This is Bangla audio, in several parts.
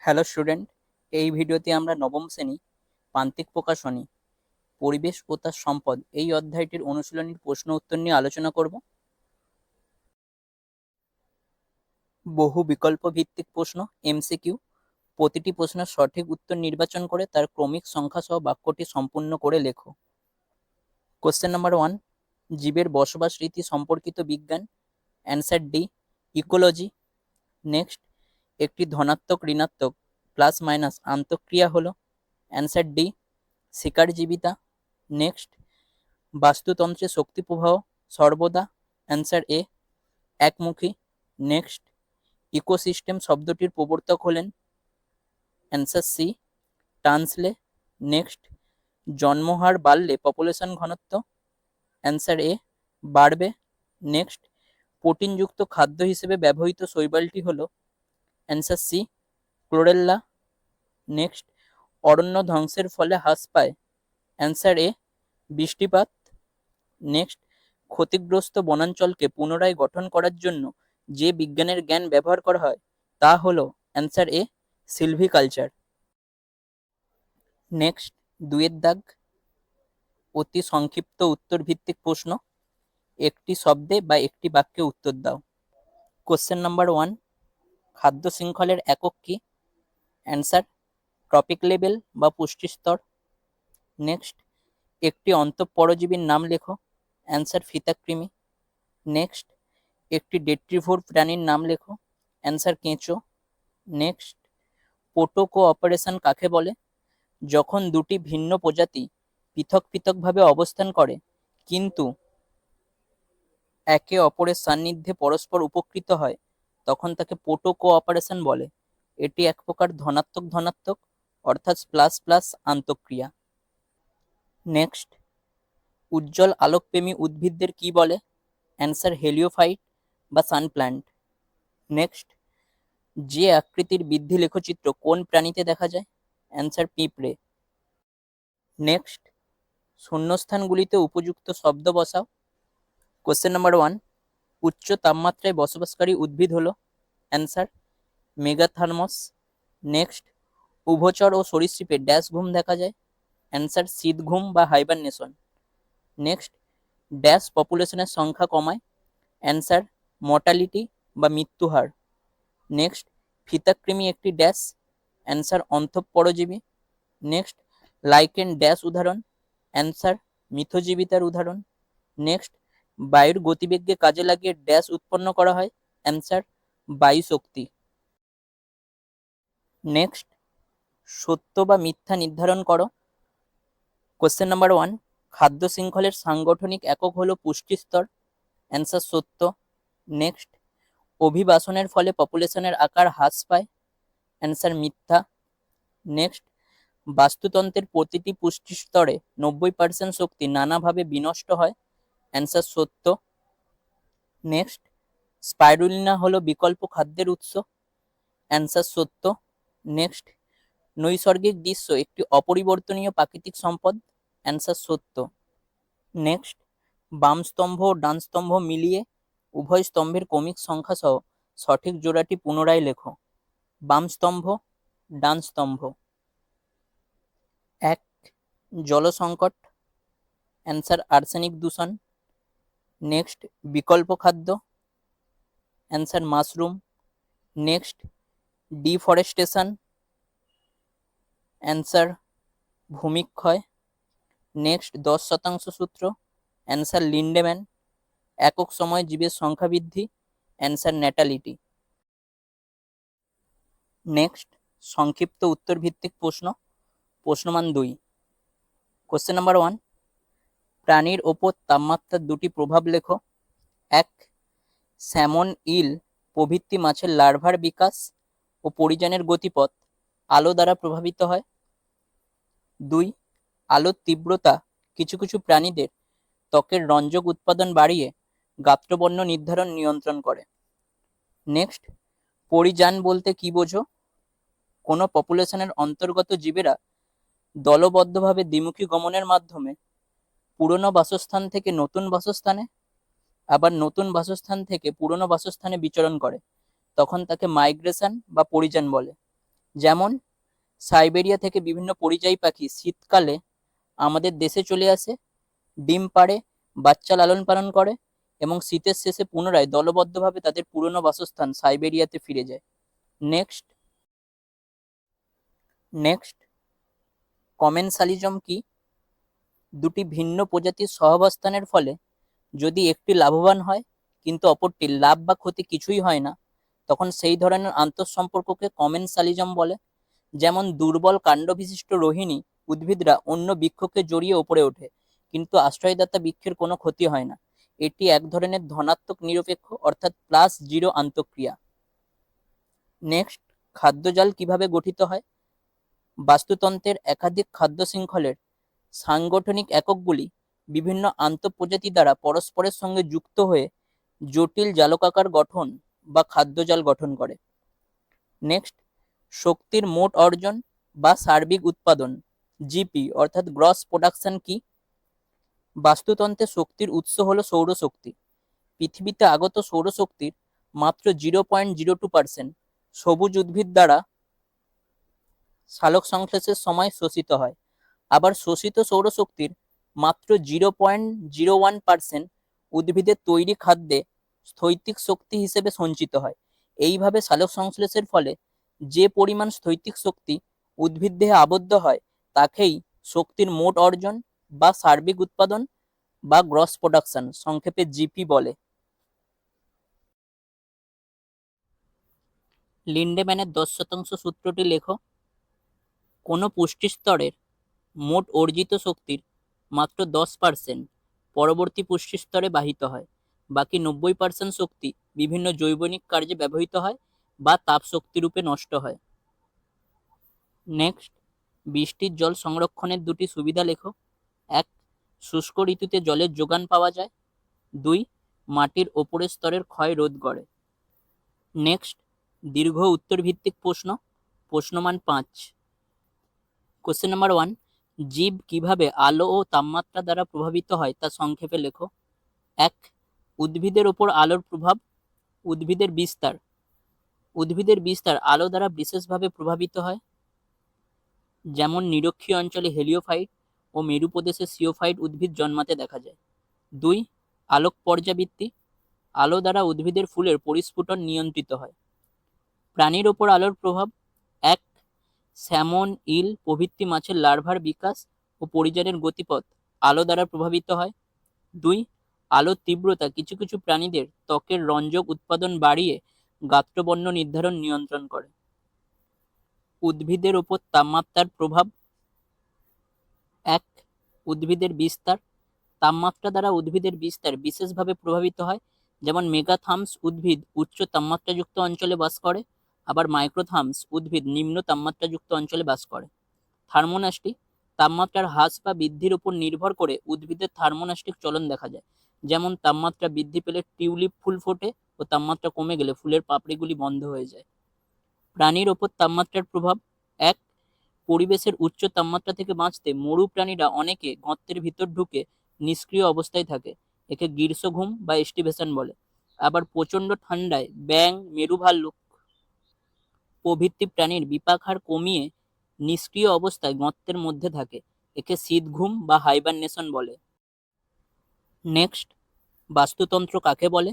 হ্যালো স্টুডেন্ট, এই ভিডিওতে আমরা নবম শ্রেণী প্রান্তিক প্রকাশনী পরিবেশ ও তার সম্পদ এই অধ্যায়টির অনুশীলনীর প্রশ্ন উত্তর নিয়ে আলোচনা করব। বহু বিকল্প ভিত্তিক প্রশ্ন এমসিকিউ। প্রতিটি প্রশ্নের সঠিক উত্তর নির্বাচন করে তার ক্রমিক সংখ্যা সহ বাক্যটি সম্পূর্ণ করে লেখো। কোশ্চেন নাম্বার 1, জীবের বসবাস রীতি সম্পর্কিত বিজ্ঞান। Answer D, ecology. নেক্সট, একটি ধনাত্মক ঋণাত্মক প্লাস মাইনাস আন্তঃক্রিয়া হলো। অ্যান্সার ডি, শিকার জীবিতা। নেক্সট, বাস্তুতন্ত্রে শক্তি প্রবাহ সর্বদা। অ্যান্সার এ, একমুখী। নেক্সট, ইকোসিস্টেম শব্দটির প্রবর্তক হলেন। Answer C, Tansley. নেক্সট, জন্মহার বাড়লে পপুলেশন ঘনত্ব। অ্যান্সার এ, বাড়বে। নেক্সট, প্রোটিনযুক্ত খাদ্য হিসেবে ব্যবহৃত শৈবালটি হলো। Answer C, chlorella. নেক্সট, অরণ্য ধ্বংসের ফলে হ্রাস পায়। অ্যান্সার এ, বৃষ্টিপাত। নেক্সট, ক্ষতিগ্রস্ত বনাঞ্চলকে পুনরায় গঠন করার জন্য যে বিজ্ঞানের জ্ঞান ব্যবহার করা হয় তা হলো। অ্যান্সার এ, সিলভিকালচার। নেক্সট, 2 দাগ, অতি সংক্ষিপ্ত উত্তর ভিত্তিক প্রশ্ন। একটি শব্দে বা একটি বাক্যে উত্তর দাও। কোশ্চেন নাম্বার 1, খাদ্য শৃঙ্খলের একক কি? অ্যান্সার, ট্রপিক লেভেল বা পুষ্টি স্তর। নেক্সট, একটি অন্তঃপরজীবীর নাম লেখো। অ্যান্সার, ফিতাকৃমি। নেক্সট, একটি ডেট্রিভোর প্রাণীর নাম লেখো। অ্যান্সার, কেঁচো। নেক্সট, পোটো কোঅপারেশন কাকে বলে? যখন দুটি ভিন্ন প্রজাতি পৃথক পৃথকভাবে অবস্থান করে কিন্তু একে অপরের সান্নিধ্যে পরস্পর উপকৃত হয় তখন তাকে পোটো কোঅপারেশন বলে। এটি এক প্রকার ধনাত্মক ধনাত্মক অর্থাৎ প্লাস প্লাস আন্তঃক্রিয়া। নেক্সট, উজ্জ্বল আলোকপ্রেমী উদ্ভিদদের কি বলে? অ্যান্সার, হেলিওফাইট বা সানপ্ল্যান্ট। নেক্সট, যে আকৃতির বৃদ্ধি লেখচিত্র কোন প্রাণীতে দেখা যায়? অ্যান্সার, পিঁপড়ে। নেক্সট, শূন্যস্থানগুলিতে উপযুক্ত শব্দ বসাও। কোশ্চেন নাম্বার 1, উচ্চ তাপমাত্রায় বসবাসকারী উদ্ভিদ হলো। অ্যান্সার, মেগাথার্মস। নেক্সট, উভচর ও সরীসৃপে ড্যাশ ঘুম দেখা যায়। অ্যান্সার, শীত ঘুম বা হাইবারনেশন। নেক্সট, ড্যাশ পপুলেশনের সংখ্যা কমায়। অ্যান্সার, মর্টালিটি বা মৃত্যুহার। নেক্সট, ফিতাকৃমি একটি ড্যাশ। অ্যান্সার, অন্তঃপরজীবী। নেক্সট, লাইকেন ড্যাশ উদাহরণ। অ্যান্সার, মিথজীবিতার উদাহরণ। নেক্সট, বায়ুর গতিবেগকে কাজে লাগিয়ে ড্যাশ উৎপন্ন করা হয়। অ্যান্সার, বায়ু শক্তি। নেক্সট, সত্য বা মিথ্যা নির্ধারণ করো। কোশ্চেন নাম্বার 1, খাদ্য শৃঙ্খলের সাংগঠনিক একক হলো পুষ্টি স্তর। অ্যান্সার, সত্য। নেক্সট, অভিবাসনের ফলে পপুলেশনের আকার হ্রাস পায়। অ্যান্সার, মিথ্যা। নেক্সট, বাস্তুতন্ত্রের প্রতিটি পুষ্টি স্তরে 90% শক্তি নানাভাবে বিনষ্ট হয়। অ্যান্সার, সত্য। নেক্সট, স্পাইরুলিনা হলো বিকল্প খাদ্যের উৎস। অ্যান্সার, সত্য। নেক্সট, নৈসর্গিক দৃশ্য একটি অপরিবর্তনীয় প্রাকৃতিক সম্পদ। অ্যান্সার, সত্য। নেক্সট, বাম স্তম্ভ ও ডান স্তম্ভ মিলিয়ে উভয় স্তম্ভের ক্রমিক সংখ্যা সহ সঠিক জোড়াটি পুনরায় লেখো। বাম স্তম্ভ, ডান স্তম্ভ। 1, জল সংকট। অ্যান্সার, আর্সেনিক দূষণ। নেক্সট, বিকল্প খাদ্য। Answer, mushroom. Next, deforestation. Answer, ভূমিক্ষয়। নেক্সট, 10% সূত্র। Answer, Lindeman. একক সময় জীবের সংখ্যা বৃদ্ধি। অ্যান্সার, ন্যাটালিটি। নেক্সট, সংক্ষিপ্ত উত্তর ভিত্তিক প্রশ্ন। প্রশ্নমান 2, কোশ্চেন নাম্বার 1, প্রাণীর ওপর তাপমাত্রার দুটি প্রভাব লেখো। 1, স্যামন, ইল প্রভৃতি মাছের লার্ভার বিকাশ ও পরিযানের গতিপথ আলো দ্বারা প্রভাবিত হয়। 2, আলোর তীব্রতা কিছু কিছু প্রাণীদের ত্বকের রঞ্জক উৎপাদন বাড়িয়ে গাত্রবর্ণ নির্ধারণ নিয়ন্ত্রণ করে। নেক্সট, পরিযান বলতে কি বোঝো? কোনো পপুলেশনের অন্তর্গত জীবেরা দলবদ্ধভাবে দ্বিমুখী গমনের মাধ্যমে পুরনো বাসস্থান থেকে নতুন বাসস্থানে আবার নতুন বাসস্থান থেকে পুরনো বাসস্থানে বিচরণ করে, তখন তাকে মাইগ্রেশন বা পরিযান বলে। যেমন সাইবেরিয়া থেকে বিভিন্ন পরিযায়ী পাখি শীতকালে আমাদের দেশে চলে আসে, ডিম পাড়ে, বাচ্চা লালন পালন করে এবং শীতের শেষে পুনরায় দলবদ্ধভাবে তাদের পুরনো বাসস্থান সাইবেরিয়াতে ফিরে যায়। নেক্সট নেক্সট কমেনসালিজম কি? দুটি ভিন্ন প্রজাতির সহাবস্থানের ফলে যদি একটি লাভবান হয় কিন্তু অপরটির লাভ বা ক্ষতি কিছুই হয় না, তখন সেই ধরনের আন্তঃসম্পর্ককে কমেনসালিজম বলে। যেমন দুর্বল কাণ্ডবিশিষ্ট রোহিণী উদ্ভিদরা অন্য বৃক্ষকে জড়িয়ে ওপরে ওঠে, কিন্তু আশ্রয়দাতা বৃক্ষের কোনো ক্ষতি হয় না। এটি এক ধরনের ধনাত্মক নিরপেক্ষ অর্থাৎ প্লাস জিরো আন্তঃক্রিয়া। নেক্সট, খাদ্যজাল কিভাবে গঠিত হয়? বাস্তুতন্ত্রের একাধিক খাদ্য শৃঙ্খলের সাংগঠনিক এককগুলি বিভিন্ন আন্তঃপ্রজাতি দ্বারা পরস্পরের সঙ্গে যুক্ত হয়ে জটিল জালকাকার গঠন বা খাদ্যজাল গঠন করে। নেক্সট, শক্তির মোট অর্জন বা সার্বিক উৎপাদন জিপি অর্থাৎ গ্রস প্রোডাকশন কি? বাস্তুতন্ত্রে শক্তির উৎস হলো সৌরশক্তি। পৃথিবীতে আগত সৌরশক্তির মাত্র 0.02% সবুজ উদ্ভিদ দ্বারা সালোক সংশ্লেষের সময় শোষিত হয়। আবার শোষিত সৌরশক্তির মাত্র 0.01% উদ্ভিদের তৈরি খাদ্যে স্থৈতিক শক্তি হিসেবে সঞ্চিত হয়। এইভাবে সালোক সংশ্লেষের ফলে যে পরিমাণ স্থৈতিক শক্তি উদ্ভিদ দেহে আবদ্ধ হয় তাকেই শক্তির মোট অর্জন বা সার্বিক উৎপাদন বা গ্রস প্রোডাকশন সংক্ষেপে জিপি বলে। লিন্ডেম্যানের 10% সূত্রটি লেখো। কোনো পুষ্টিস্তরের মোট অর্জিত শক্তির মাত্র 10% পরবর্তী পুষ্টিস্তরে বাহিত হয়, বাকি 90% শক্তি বিভিন্ন জৈবনিক কার্যে ব্যবহৃত হয় বা তাপ শক্তি রূপে নষ্ট হয়। নেক্সট, বৃষ্টির জল সংরক্ষণের দুটি সুবিধা লেখো। 1, শুষ্ক ঋতুতে জলের যোগান পাওয়া যায়। 2, মাটির ওপরের স্তরের ক্ষয় রোধ করে। নেক্সট, দীর্ঘ উত্তর ভিত্তিক প্রশ্ন, প্রশ্নমান 5। কোশ্চেন নাম্বার 1, জীব কিভাবে আলো ও তাপমাত্রা দ্বারা প্রভাবিত হয় তা সংক্ষেপে লেখো। 1, উদ্ভিদের ওপর আলোর প্রভাব। উদ্ভিদের বিস্তার আলো দ্বারা বিশেষভাবে প্রভাবিত হয়। যেমন নিরক্ষীয় অঞ্চলে হেলিওফাইট ও মেরু প্রদেশে সিওফাইট উদ্ভিদ জন্মাতে দেখা যায়। 2, আলোক পর্যাবৃত্তি। আলো দ্বারা উদ্ভিদের ফুলের পরিস্ফুটন নিয়ন্ত্রিত হয়। প্রাণীর ওপর আলোর প্রভাব। 1, স্যামন, ইল প্রভৃতি মাছের লার্ভার বিকাশ ও পরিযানের গতিপথ আলো দ্বারা প্রভাবিত হয়। 2, আলোর তীব্রতা কিছু কিছু প্রাণীদের ত্বকের রঞ্জক উৎপাদন বাড়িয়ে গাত্রবর্ণ নির্ধারণ নিয়ন্ত্রণ করে। উদ্ভিদের ওপর তাপমাত্রার প্রভাব। 1, উদ্ভিদের বিস্তার। তাপমাত্রা দ্বারা উদ্ভিদের বিস্তার বিশেষভাবে প্রভাবিত হয়। যেমন মেগাথার্মস উদ্ভিদ উচ্চ তাপমাত্রাযুক্ত অঞ্চলে বাস করে, আবার মাইক্রোথার্মস উদ্ভিদ নিম্ন তাপমাত্রাযুক্ত অঞ্চলে বাস করে। থার্মোনাস্টিক, তাপমাত্রার হ্রাস বা বৃদ্ধির উপর নির্ভর করে উদ্ভিদের থার্মোনাস্টিক চলন দেখা যায়। যেমন তাপমাত্রা বৃদ্ধি পেলে টিউলিপ ফুল ফোটে ও তাপমাত্রা কমে গেলে ফুলের পাপড়িগুলি বন্ধ হয়ে যায়। প্রাণীর ওপর তাপমাত্রার প্রভাব। 1, পরিবেশের উচ্চ তাপমাত্রা থেকে বাঁচতে মরু প্রাণীরা অনেকে গর্তের ভিতর ঢুকে নিষ্ক্রিয় অবস্থায় থাকে, একে গ্রীষ্মঘুম বা এস্টিভেশন বলে। আবার প্রচণ্ড ঠান্ডায় ব্যাঙ, মেরু ভাল্লুক প্রভৃতি প্রাণীর বিপাক হার কমিয়ে নিষ্ক্রিয় অবস্থায় গর্তের মধ্যে থাকে, একে শীতঘুম বা হাইবারনেশন বলে। নেক্সট, বাস্তুতন্ত্র কাকে বলে?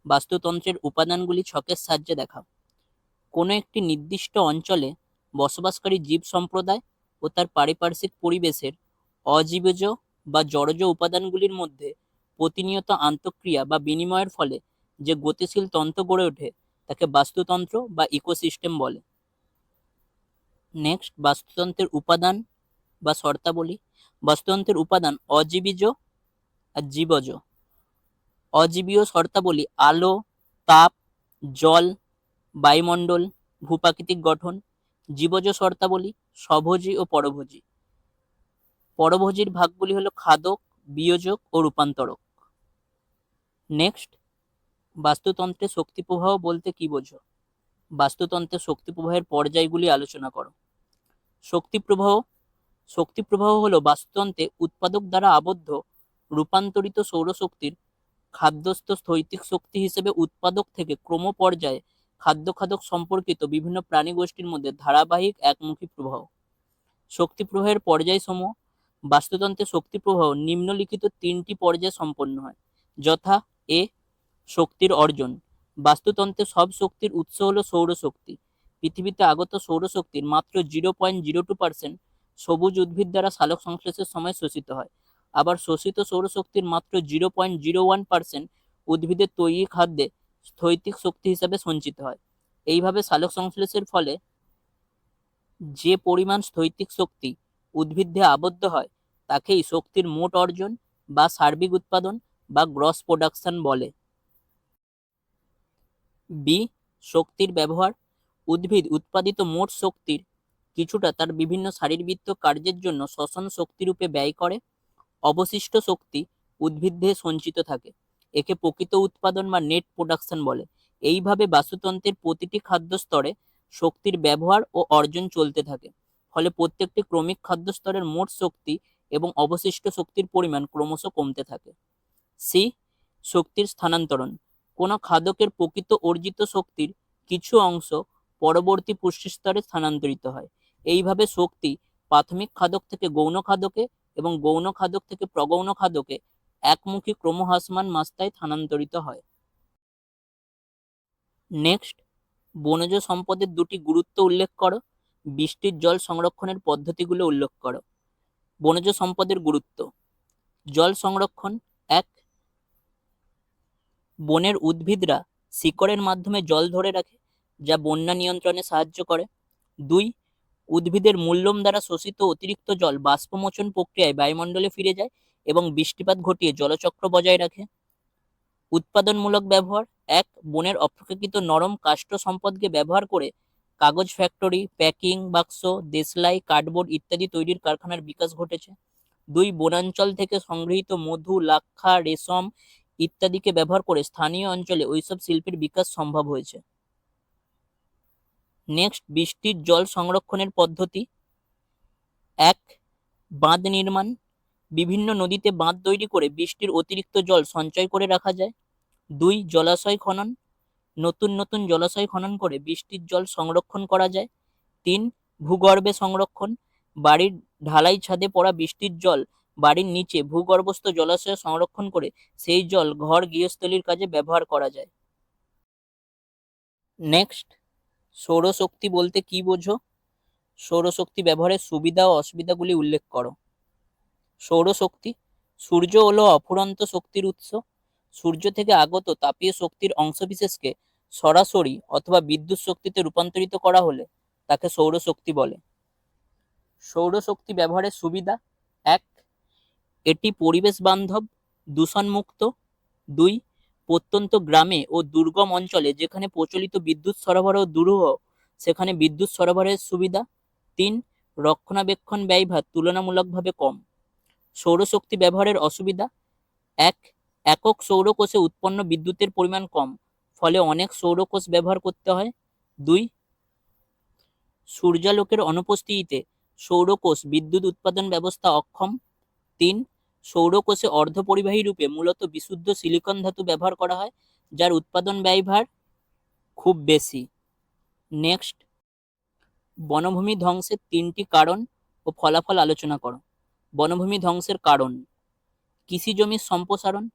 বাস্তুতন্ত্রের উপাদানগুলি ছকের সাহায্যে দেখাও। কোনো একটি নির্দিষ্ট অঞ্চলে বসবাসকারী জীব সম্প্রদায় ও তার পারিপার্শ্বিক পরিবেশের অজীবজ বা জড়জ উপাদানগুলির মধ্যে প্রতিনিয়ত আন্তঃক্রিয়া বা বিনিময়ের ফলে যে গতিশীল তন্ত্র গড়ে ওঠে তাকে বাস্তুতন্ত্র বা ইকোসিস্টেম বলে। নেক্সট, বাস্তুতন্ত্রের উপাদান বা শর্তাবলী। বাস্তুতন্ত্রের উপাদান অজীবীজ আর জীবজ। অজীবীয় শর্তাবলী আলো, তাপ, জল, বায়ুমণ্ডল, ভূপ্রাকৃতিক গঠন। জীবজ শর্তাবলী স্বভোজী ও পরভোজী। পরভোজীর ভাগগুলি হলো খাদক, বিয়োজক ও রূপান্তরক। নেক্সট, বাস্তুতন্ত্রে শক্তি প্রবাহ বলতে কি বোঝো? বাস্তুতন্ত্রে শক্তি প্রবাহের পর্যায়গুলি আলোচনা করো। শক্তি প্রবাহ হলো বাস্তুতন্ত্রে উৎপাদক দ্বারা আবদ্ধ রূপান্তরিত সৌরশক্তির খাদ্যস্থ স্থৈতিক শক্তি হিসেবে উৎপাদক থেকে ক্রম পর্যায়ে খাদ্য খাদক সম্পর্কিত বিভিন্ন প্রাণী গোষ্ঠীর মধ্যে ধারাবাহিক একমুখী প্রবাহ। শক্তি প্রবাহের পর্যায়সমূহ। বাস্তুতন্ত্রে শক্তি প্রবাহ নিম্নলিখিত 3টি পর্যায়ে সম্পন্ন হয়, যথা এ শক্তির অর্জন। বাস্তুতন্ত্রে সব শক্তির উৎস হলো সৌরশক্তি। পৃথিবীতে আগত সৌরশক্তির মাত্র 0.02% সবুজ উদ্ভিদ দ্বারা সালোক সংশ্লেষের সময় শোষিত হয়। আবার শোষিত সৌরশক্তির মাত্র 0.01% উদ্ভিদের তৈরি খাদ্যে স্থৈতিক শক্তি হিসাবে সঞ্চিত হয়। এইভাবে সালোক সংশ্লেষের ফলে যে পরিমাণ স্থৈতিক শক্তি উদ্ভিদে আবদ্ধ হয় তাকেই শক্তির মোট অর্জন বা সার্বিক উৎপাদন বা গ্রস প্রোডাকশন বলে। বি শক্তির ব্যবহার। উদ্ভিদ উৎপাদিত মোট শক্তির কিছুটা তার বিভিন্ন শারীরবৃত্তীয় কার্যের জন্য শ্বসন শক্তিরূপে ব্যয় করে। অবশিষ্ট শক্তি উদ্ভিদে সঞ্চিত থাকে। একে প্রকৃত উৎপাদন বা নেট প্রোডাকশন বলে। এইভাবে বাস্তুতন্ত্রের প্রতিটি খাদ্য স্তরে শক্তির ব্যবহার ও অর্জন চলতে থাকে। ফলে প্রত্যেকটি ক্রমিক খাদ্য স্তরের মোট শক্তি এবং অবশিষ্ট শক্তির পরিমাণ ক্রমশ কমতে থাকে। সি শক্তির স্থানান্তরণ। কোনো খাদকের প্রকৃত অর্জিত শক্তির কিছু অংশ পরবর্তী পুষ্টিস্তরে স্থানান্তরিত হয়। এইভাবে শক্তি প্রাথমিক খাদক থেকে গৌণ খাদকে এবং গৌণ খাদক থেকে প্রগৌণ খাদকে একমুখী ক্রমহ্রাসমান মাত্রায় স্থানান্তরিত হয়। নেক্সট, বনজ সম্পদের দুটি গুরুত্ব উল্লেখ করো। বৃষ্টির জল সংরক্ষণের পদ্ধতিগুলো উল্লেখ করো। বনজ সম্পদের গুরুত্ব। জল সংরক্ষণ। 1. বনের উদ্ভিদরা শিকড়ের মাধ্যমে জল ধরে রাখে, যা বন্যা নিয়ন্ত্রণে সাহায্য করে। 2. উদ্ভিদের মূললোম দ্বারা শোষিত অতিরিক্ত জল বাষ্পমোচন প্রক্রিয়ায় বায়ুমণ্ডলে ফিরে যায় এবং বৃষ্টিপাত ঘটিয়ে জলচক্র বজায় রাখে। উৎপাদনমূলক ব্যবহার। 1. বনের অপেক্ষাকৃত নরম কাষ্ঠ সম্পদকে ব্যবহার করে কাগজ ফ্যাক্টরি, প্যাকিং বাক্স, দেশলাই, কার্ডবোর্ড ইত্যাদি তৈরির কারখানার বিকাশ ঘটেছে। 2. বনাঞ্চল থেকে সংগৃহীত মধু, লাক্ষা, রেশম ইত্যাদিকে ব্যবহার করে স্থানীয় অঞ্চলে ওইসব শিল্পের বিকাশ সম্ভব হয়েছে। নেক্সট, বৃষ্টির জল সংরক্ষণের পদ্ধতি। 1. বাঁধ নির্মাণ। বিভিন্ন নদীতে বাঁধ তৈরি করে বৃষ্টির অতিরিক্ত জল সঞ্চয় করে রাখা যায়। 2. জলাশয় খনন। নতুন নতুন জলাশয় খনন করে বৃষ্টির জল সংরক্ষণ করা যায়। 3. ভূগর্ভে সংরক্ষণ। বাড়ির ঢালাই ছাদে পড়া বৃষ্টির জল বাড়ির নিচে ভূগর্ভস্থ জলাশয়ে সংরক্ষণ করে সেই জল ঘর গৃহস্থলীর কাজে ব্যবহার করা যায়। নেক্সট, সৌরশক্তি বলতে কি বোঝো? সৌরশক্তি ব্যবহারের সুবিধা ও অসুবিধাগুলি উল্লেখ করো। সৌরশক্তি। সূর্য হলো অফুরন্ত শক্তির উৎস। সূর্য থেকে আগত তাপীয় শক্তির অংশবিশেষকে সরাসরি অথবা বিদ্যুৎ শক্তিতে রূপান্তরিত করা হলে তাকে সৌরশক্তি বলে। সৌরশক্তি ব্যবহারের সুবিধা। 1. এটি পরিবেশ বান্ধব, দূষণমুক্ত। 2. প্রত্যন্ত গ্রামে ও দুর্গম অঞ্চলে যেখানে প্রচলিত বিদ্যুৎ সরবরাহ দুরূহ সেখানে বিদ্যুৎ সরবরাহের সুবিধা। 3. রক্ষণাবেক্ষণ ব্যয়ভার তুলনামূলকভাবে কম। সৌরশক্তি ব্যবহারের অসুবিধা। 1. একক সৌরকোষে উৎপন্ন বিদ্যুতের পরিমাণ কম, ফলে অনেক সৌরকোষ ব্যবহার করতে হয়। 2. সূর্যালোকের অনুপস্থিতিতে সৌরকোষ বিদ্যুৎ উৎপাদন ব্যবস্থা অক্ষম। 3. সৌরকোষে অর্ধপরিবাহী রূপে মূলত বিশুদ্ধ সিলিকন ধাতু ব্যবহার করা হয়, যার উৎপাদন ব্যয়ভার খুব বেশি। নেক্সট, বনভূমি ধ্বংসের 3টি কারণ ও ফলাফল আলোচনা করো। বনভূমি ধ্বংসের কারণ। কৃষি জমির সম্প্রসারণ।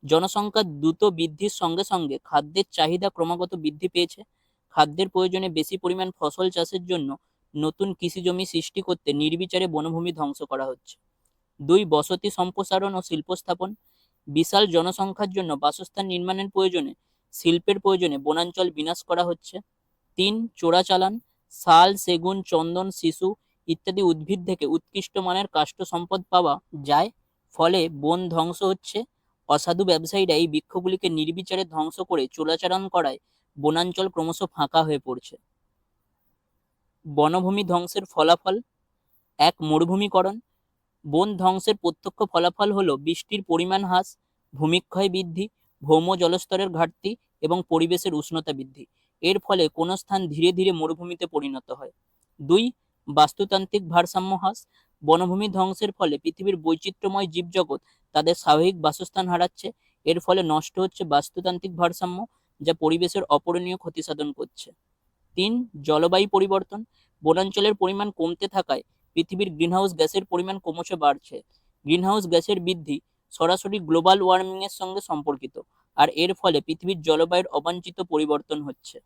জনসংখ্যার দ্রুত বৃদ্ধির সঙ্গে সঙ্গে খাদ্যের চাহিদা ক্রমাগত বৃদ্ধি পেয়েছে। খাদ্যের প্রয়োজনে বেশি পরিমাণ ফসল চাষের জন্য নতুন কৃষি জমি সৃষ্টি করতে নির্বিচারে বনভূমি ধ্বংস করা হচ্ছে। 2. বসতি সম্প্রসারণ ও শিল্প স্থাপন। বিশাল জনসংখ্যার জন্য বাসস্থান নির্মাণের প্রয়োজনে শিল্পের প্রয়োজনে বনাঞ্চল বিনাশ করা হচ্ছে। 3. চোরাচালান। শাল, সেগুন, চন্দন, শিশু ইত্যাদি উদ্ভিদ থেকে উৎকৃষ্ট মানের কাষ্ঠ সম্পদ পাওয়া যায়, ফলে বন ধ্বংস হচ্ছে। অসাধু ব্যবসায়ীরা এই বৃক্ষগুলিকে নির্বিচারে ধ্বংস করে চোরাচালান করায় বনাঞ্চল ক্রমশ ফাঁকা হয়ে পড়ছে। বনভূমি ধ্বংসের ফলাফল। 1. মরুভূমিকরণ। বন ধ্বংসের প্রত্যক্ষ ফলাফল হলো বৃষ্টির পরিমাণ হ্রাস, ভূমিক্ষয় বৃদ্ধি, ভৌম জলস্তরের ঘাটতি এবং পরিবেশের উষ্ণতা বৃদ্ধি। এর ফলে কোনো স্থান ধীরে ধীরে মরুভূমিতে পরিণত হয়। 2. বাস্তুতান্ত্রিক ভারসাম্য হ্রাস। বনভূমি ধ্বংসের ফলে পৃথিবীর বৈচিত্র্যময় জীবজগৎ তাদের স্বাভাবিক বাসস্থান হারাচ্ছে। এর ফলে নষ্ট হচ্ছে বাস্তুতান্ত্রিক ভারসাম্য, যা পরিবেশের অপূরণীয় ক্ষতি সাধন করছে। 3. জলবায়ু পরিবর্তন। বনাঞ্চলের পরিমাণ কমতে থাকায় পৃথিবীর গ্রিনহাউস গ্যাসের পরিমাণ ক্রমশ বাড়ছে। গ্রিনহাউস গ্যাসের বৃদ্ধি সরাসরি গ্লোবাল ওয়ার্মিং এর সঙ্গে সম্পর্কিত, আর এর ফলে পৃথিবীর জলবায়ুর অবাঞ্ছিত পরিবর্তন হচ্ছে।